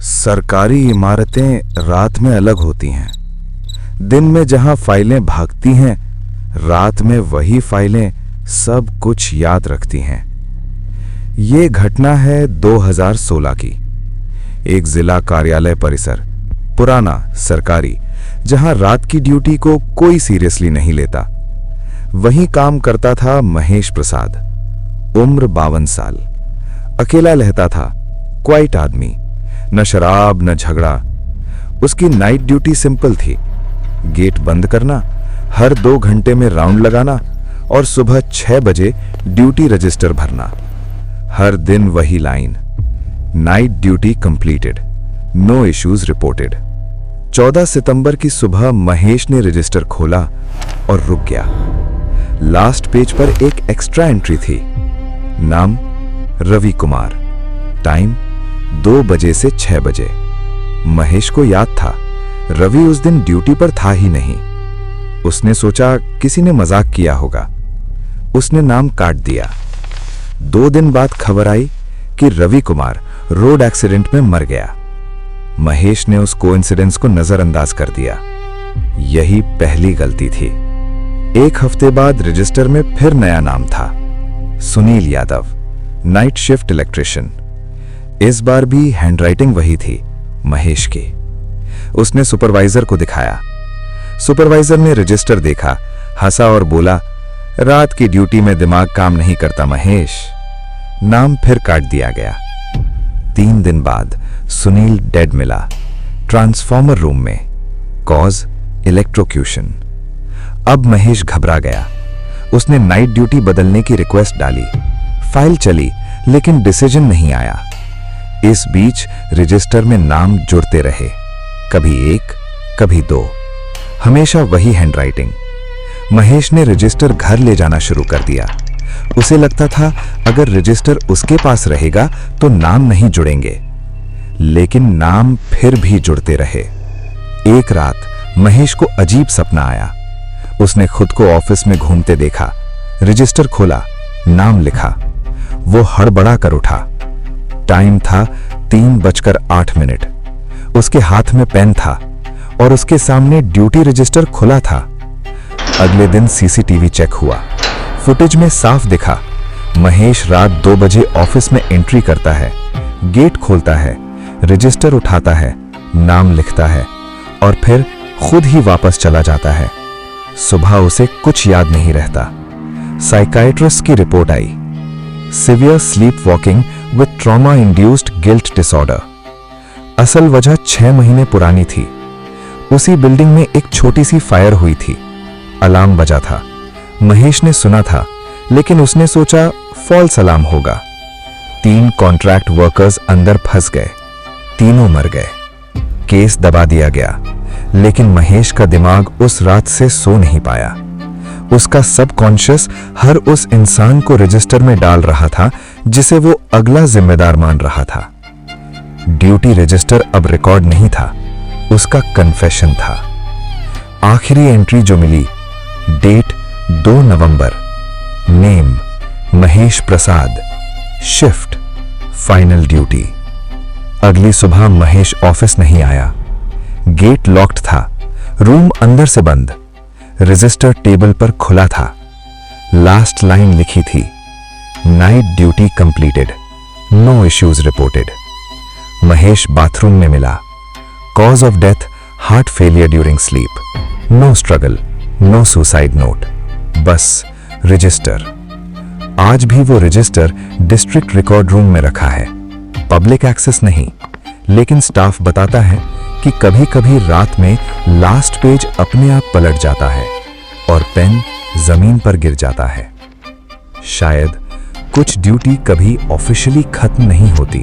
सरकारी इमारतें रात में अलग होती हैं। दिन में जहां फाइलें भागती हैं, रात में वही फाइलें सब कुछ याद रखती हैं। ये घटना है 2016 की। एक जिला कार्यालय परिसर, पुराना, सरकारी, जहां रात की ड्यूटी को कोई सीरियसली नहीं लेता। वहीं काम करता था महेश प्रसाद, उम्र 52 साल। अकेला रहता था, क्वाइट आदमी, न शराब न झगड़ा। उसकी नाइट ड्यूटी सिंपल थी, गेट बंद करना, हर 2 घंटे में राउंड लगाना और सुबह 6 बजे ड्यूटी रजिस्टर भरना। हर दिन वही line, night duty completed, no issues reported. 14 सितंबर की सुबह महेश ने रजिस्टर खोला और रुक गया। लास्ट पेज पर एक एक्स्ट्रा एंट्री थी, नाम रवि कुमार, टाइम 2 बजे से 6 बजे। महेश को याद था रवि उस दिन ड्यूटी पर था ही नहीं। उसने सोचा किसी ने मजाक किया होगा। उसने नाम काट दिया। 2 दिन बाद खबर आई कि रवि कुमार रोड एक्सीडेंट में मर गया। महेश ने उस कोइंसिडेंस को नजरअंदाज कर दिया। यही पहली गलती थी। 1 हफ्ते बाद रजिस्टर में फिर नया नाम था, Sunil Yadav, night shift electrician. इस बार भी हैंडराइटिंग वही थी, महेश की। उसने सुपरवाइजर को दिखाया। सुपरवाइजर ने रजिस्टर देखा, हंसा और बोला, रात की ड्यूटी में दिमाग काम नहीं करता महेश। नाम फिर काट दिया गया। 3 दिन बाद सुनील डेड मिला, ट्रांसफॉर्मर रूम में, कॉज इलेक्ट्रोक्यूशन। अब महेश घबरा गया। उसने नाइट ड्यूटी बदलने की रिक्वेस्ट डाली। फाइल चली लेकिन डिसीजन नहीं आया। इस बीच रजिस्टर में नाम जुड़ते रहे, कभी 1, कभी 2, हमेशा वही हैंडराइटिंग। महेश ने रजिस्टर घर ले जाना शुरू कर दिया। उसे लगता था अगर रजिस्टर उसके पास रहेगा तो नाम नहीं जुड़ेंगे, लेकिन नाम फिर भी जुड़ते रहे। एक रात महेश को अजीब सपना आया। उसने खुद को ऑफिस में घूमते देखा, रजिस्टर खोला, नाम लिखा। वो हड़बड़ा कर उठा। टाइम था 3:08। उसके हाथ में पेन था और उसके सामने ड्यूटी रजिस्टर खुला था। अगले दिन सीसीटीवी चेक हुआ। फुटेज में साफ दिखा, महेश रात 2 बजे ऑफिस में एंट्री करता है, गेट खोलता है, रजिस्टर उठाता है, नाम लिखता है और फिर खुद ही वापस चला जाता है। सुबह उसे कुछ याद नहीं रहता। साइकाइट्रिस्ट की report I, severe sleep walking with trauma induced guilt disorder. असल वजह 6 महीने पुरानी थी। उसी बिल्डिंग में एक छोटी सी फायर हुई थी। अलार्म बजा था। महेश ने सुना था, लेकिन उसने सोचा फॉल्स अलार्म होगा। 3 कॉन्ट्रैक्ट वर्कर्स अंदर फंस गए, तीनों मर गए। केस दबा दिया गया, लेकिन महेश का दिमाग उस रात से सो नहीं पाया। उसका सबकॉन्शियस हर उस इंसान को रजिस्टर में डाल रहा था जिसे वो अगला जिम्मेदार मान रहा था। ड्यूटी रजिस्टर अब रिकॉर्ड नहीं था, उसका कन्फेशन था। आखिरी एंट्री जो मिली, डेट 2 नवंबर, name Mahesh Prasad, shift final duty. अगली सुबह महेश ऑफिस नहीं आया। गेट लॉक्ड था, रूम अंदर से बंद, रजिस्टर टेबल पर खुला था। लास्ट लाइन लिखी थी, night duty completed, no issues reported. Mahesh bathroom में मिला। Cause of death heart failure during sleep, no struggle, no suicide note, बस रजिस्टर। आज भी वो रजिस्टर डिस्ट्रिक्ट रिकॉर्ड रूम में रखा है। पब्लिक एक्सेस नहीं, लेकिन स्टाफ बताता है कि कभी कभी रात में लास्ट पेज अपने आप पलट जाता है और पेन जमीन पर गिर जाता है। शायद कुछ ड्यूटी कभी ऑफिशियली खत्म नहीं होती।